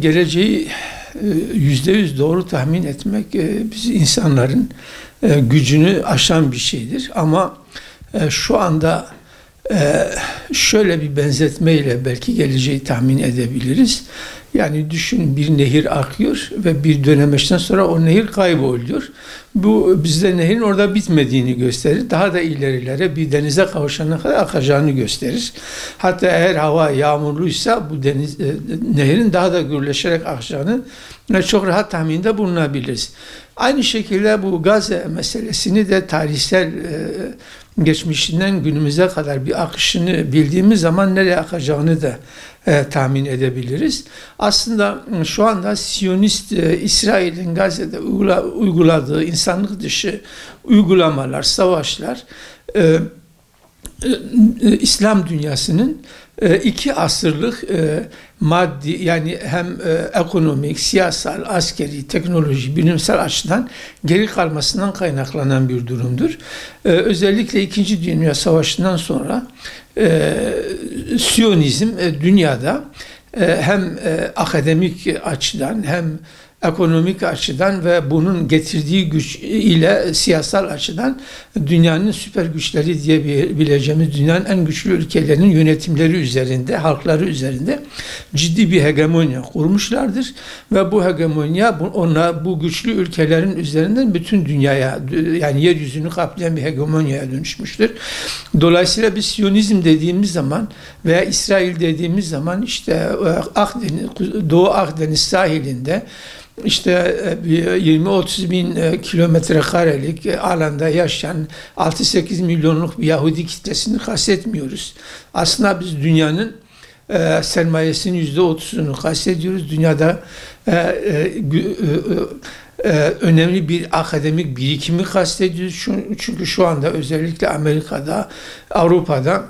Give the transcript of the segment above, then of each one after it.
Geleceği %100 doğru tahmin etmek biz insanların gücünü aşan bir şeydir. Ama şu anda şöyle bir benzetmeyle belki geleceği tahmin edebiliriz. Yani düşünün, bir nehir akıyor ve bir dönemeçten sonra o nehir kayboluyor. Bu bizde nehrin orada bitmediğini gösterir. Daha da ilerilere bir denize kavuşana kadar akacağını gösterir. Hatta eğer hava yağmurluysa bu nehrin daha da gürleşerek akacağını çok rahat tahminde bulunabiliriz. Aynı şekilde bu Gazze meselesini de tarihsel geçmişinden günümüze kadar bir akışını bildiğimiz zaman nereye akacağını da tahmin edebiliriz. Aslında şu anda Siyonist İsrail'in Gazze'de uyguladığı insanlık dışı uygulamalar, savaşlar İslam dünyasının 2 asırlık maddi, yani hem ekonomik, siyasal, askeri, teknoloji, bilimsel açıdan geri kalmasından kaynaklanan bir durumdur. Özellikle 2. Dünya Savaşı'ndan sonra Siyonizm dünyada hem akademik açıdan hem ekonomik açıdan ve bunun getirdiği güç ile siyasal açıdan dünyanın süper güçleri diyebileceğimiz dünyanın en güçlü ülkelerinin yönetimleri üzerinde, halkları üzerinde ciddi bir hegemonya kurmuşlardır. Ve bu hegemonya bu güçlü ülkelerin üzerinden bütün dünyaya, yani yeryüzünü kaplayan bir hegemonyaya dönüşmüştür. Dolayısıyla biz Siyonizm dediğimiz zaman veya İsrail dediğimiz zaman işte Doğu Akdeniz sahilinde İşte 20-30 bin kilometre karelik alanda yaşayan 6-8 milyonluk bir Yahudi kitlesini kastetmiyoruz. Aslında biz dünyanın sermayesinin %30'unu kastediyoruz. Dünyada önemli bir akademik birikimi kastediyoruz. Çünkü şu anda özellikle Amerika'da, Avrupa'da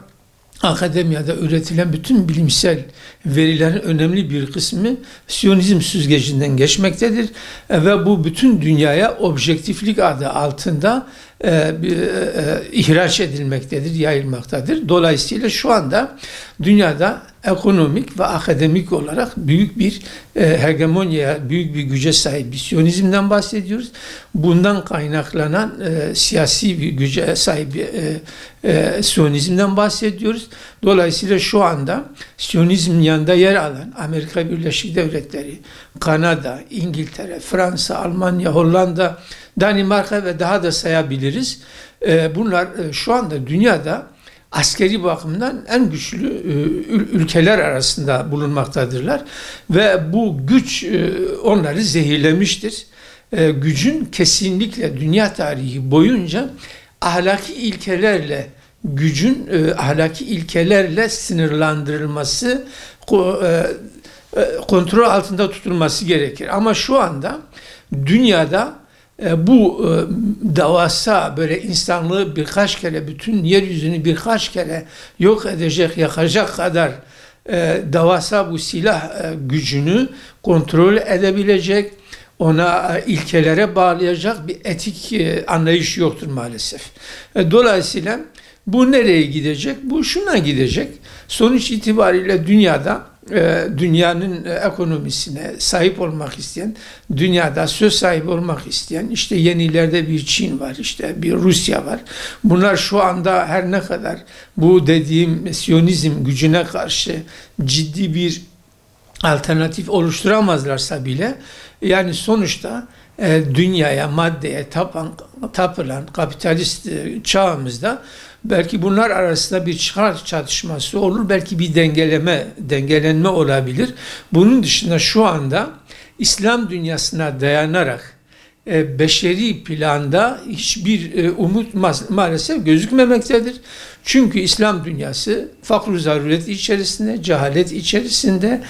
akademiyada üretilen bütün bilimsel verilerin önemli bir kısmı Siyonizm süzgecinden geçmektedir ve bu bütün dünyaya objektiflik adı altında ihraç edilmektedir, yayılmaktadır. Dolayısıyla şu anda dünyada ekonomik ve akademik olarak büyük bir hegemonyaya, büyük bir güce sahip bir Siyonizmden bahsediyoruz. Bundan kaynaklanan siyasi bir güce sahip bir Siyonizmden bahsediyoruz. Dolayısıyla şu anda Siyonizmin yanında yer alan Amerika Birleşik Devletleri, Kanada, İngiltere, Fransa, Almanya, Hollanda, Danimarka ve daha da sayabiliriz. Bunlar şu anda dünyada askeri bakımdan en güçlü ülkeler arasında bulunmaktadırlar. Ve bu güç onları zehirlemiştir. Gücün kesinlikle dünya tarihi boyunca ahlaki ilkelerle, gücün ahlaki ilkelerle sınırlandırılması, kontrol altında tutulması gerekir. Ama şu anda dünyada bu devasa, böyle insanlığı birkaç kere, bütün yeryüzünü birkaç kere yok edecek, yakacak kadar devasa bu silah gücünü kontrol edebilecek, ona ilkelere bağlayacak bir etik anlayış yoktur maalesef. Dolayısıyla bu nereye gidecek? Bu şuna gidecek. Sonuç itibariyle dünyada, dünyanın ekonomisine sahip olmak isteyen, dünyada söz sahibi olmak isteyen, işte yenilerde bir Çin var, işte bir Rusya var. Bunlar şu anda her ne kadar bu dediğim Siyonizm gücüne karşı ciddi bir alternatif oluşturamazlarsa bile, yani sonuçta dünyaya, maddeye tapılan kapitalist çağımızda belki bunlar arasında bir çıkar çatışması olur, belki bir dengelenme olabilir. Bunun dışında şu anda İslam dünyasına dayanarak beşeri planda hiçbir umut maalesef gözükmemektedir. Çünkü İslam dünyası fakr-ı zaruret içerisinde, cehalet içerisinde,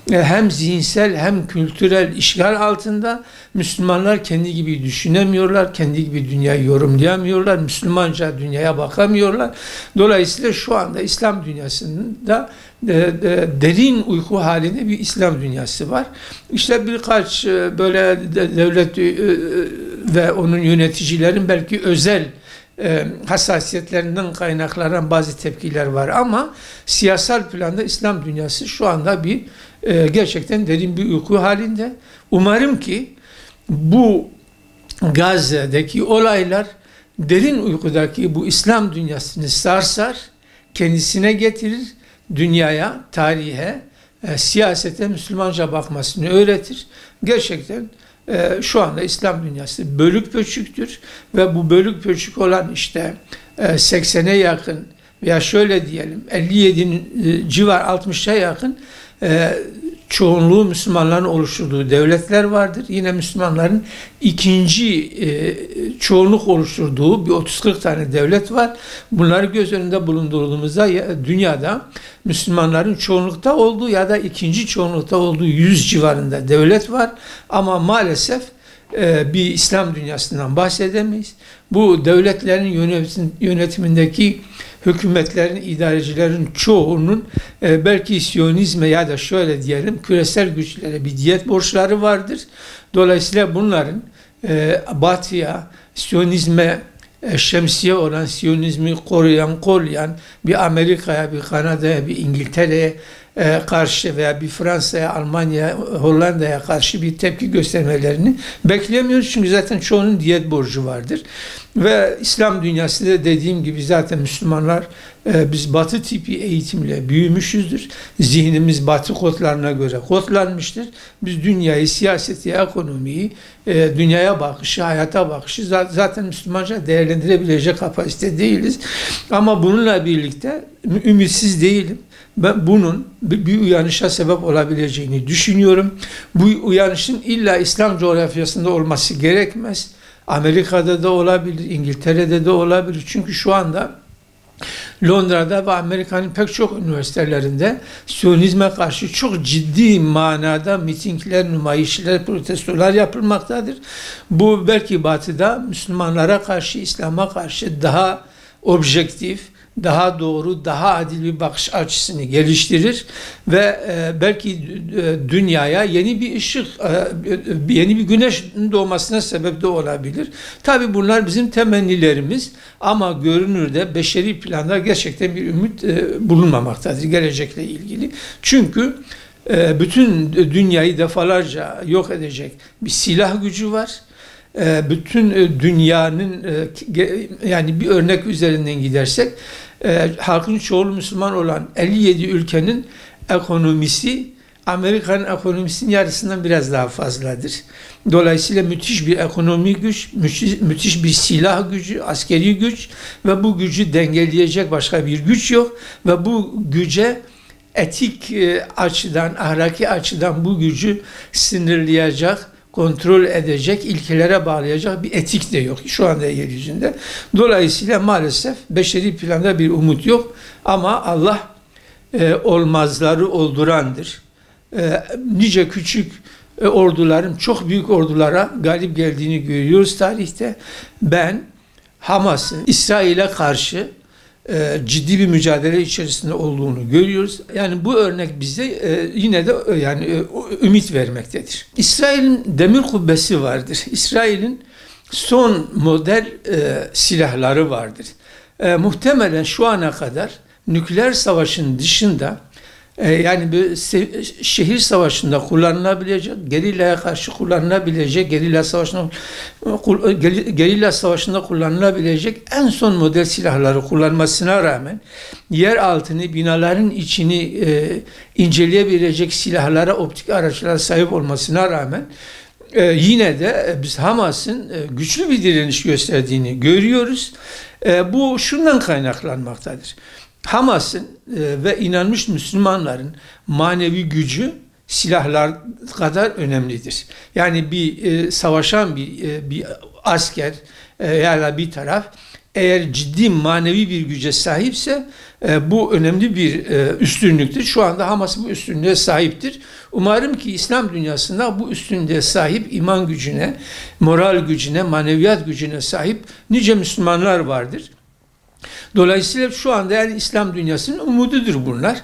hem zihinsel hem kültürel işgal altında. Müslümanlar kendi gibi düşünemiyorlar, kendi gibi dünyayı yorumlayamıyorlar, Müslümanca dünyaya bakamıyorlar. Dolayısıyla şu anda İslam dünyasında derin uyku halinde bir İslam dünyası var. İşte birkaç böyle devlet ve onun yöneticilerin belki özel hassasiyetlerinden kaynaklanan bazı tepkiler var ama siyasal planda İslam dünyası şu anda bir gerçekten derin bir uyku halinde. Umarım ki bu Gazze'deki olaylar derin uykudaki bu İslam dünyasını sarsar, kendisine getirir, dünyaya, tarihe, siyasete Müslümanca bakmasını öğretir. Gerçekten şu anda İslam dünyası bölük pörçüktür ve bu bölük pörçük olan işte 80'e yakın veya şöyle diyelim 57'nin civar 60'a yakın çoğunluğu Müslümanların oluşturduğu devletler vardır. Yine Müslümanların ikinci çoğunluk oluşturduğu bir 30-40 tane devlet var. Bunları göz önünde bulundurduğumuzda dünyada Müslümanların çoğunlukta olduğu ya da ikinci çoğunlukta olduğu 100 civarında devlet var. Ama maalesef bir İslam dünyasından bahsedemeyiz. Bu devletlerin yönetimindeki hükümetlerin, idarecilerin çoğunun belki Siyonizme ya da şöyle diyelim küresel güçlere bir diyet borçları vardır. Dolayısıyla bunların Batı'ya, Siyonizme şemsiye olan Siyonizmi koruyan bir Amerika'ya, bir Kanada'ya, bir İngiltere'ye karşı veya bir Fransa'ya, Almanya'ya, Hollanda'ya karşı bir tepki göstermelerini beklemiyoruz. Çünkü zaten çoğunun diyet borcu vardır. Ve İslam dünyasında dediğim gibi zaten Müslümanlar biz Batı tipi eğitimle büyümüşüzdür. Zihnimiz Batı kodlarına göre kodlanmıştır. Biz dünyayı, siyaseti, ekonomiyi, dünyaya bakışı, hayata bakışı zaten Müslümanca değerlendirebilecek kapasite değiliz. Ama bununla birlikte ümitsiz değilim. Ben bunun bir uyanışa sebep olabileceğini düşünüyorum. Bu uyanışın illa İslam coğrafyasında olması gerekmez. Amerika'da da olabilir, İngiltere'de de olabilir. Çünkü şu anda Londra'da ve Amerika'nın pek çok üniversitelerinde Siyonizme karşı çok ciddi manada mitingler, nümayişler, protestolar yapılmaktadır. Bu belki Batı'da Müslümanlara karşı, İslam'a karşı daha objektif, daha doğru, daha adil bir bakış açısını geliştirir ve belki dünyaya yeni bir ışık, yeni bir güneş doğmasına sebep de olabilir. Tabii bunlar bizim temennilerimiz ama görünürde beşeri planda gerçekten bir ümit bulunmamaktadır gelecekle ilgili. Çünkü bütün dünyayı defalarca yok edecek bir silah gücü var. Bütün dünyanın yani bir örnek üzerinden gidersek halkın çoğu Müslüman olan 57 ülkenin ekonomisi Amerika'nın ekonomisinin yarısından biraz daha fazladır. Dolayısıyla müthiş bir ekonomi güç, müthiş bir silah gücü, askeri güç ve bu gücü dengeleyecek başka bir güç yok ve bu güce etik açıdan, ahlaki açıdan bu gücü sınırlayacak, kontrol edecek, ilkelere bağlayacak bir etik de yok şu anda yeryüzünde. Dolayısıyla maalesef beşeri planda bir umut yok ama Allah olmazları oldurandır. Nice küçük orduların çok büyük ordulara galip geldiğini görüyoruz tarihte. Ben Hamas'ın İsrail'e karşı ciddi bir mücadele içerisinde olduğunu görüyoruz. Yani bu örnek bize yine de yani ümit vermektedir. İsrail'in demir kubbesi vardır. İsrail'in son model silahları vardır. Muhtemelen şu ana kadar nükleer savaşın dışında yani bir şehir savaşında kullanılabilecek, gerillaya karşı kullanılabilecek, gerilla savaşında kullanılabilecek en son model silahları kullanmasına rağmen yer altını, binaların içini inceleyebilecek silahlara, optik araçlara sahip olmasına rağmen yine de biz Hamas'ın güçlü bir direniş gösterdiğini görüyoruz. Bu şundan kaynaklanmaktadır. Hamas'ın ve inanmış Müslümanların manevi gücü silahlar kadar önemlidir. Yani bir savaşan bir asker ya da bir taraf eğer ciddi manevi bir güce sahipse bu önemli bir üstünlüktür. Şu anda Hamas bu üstünlüğe sahiptir. Umarım ki İslam dünyasında bu üstünlüğe sahip iman gücüne, moral gücüne, maneviyat gücüne sahip nice Müslümanlar vardır. Dolayısıyla şu anda yani İslam dünyasının umududur bunlar.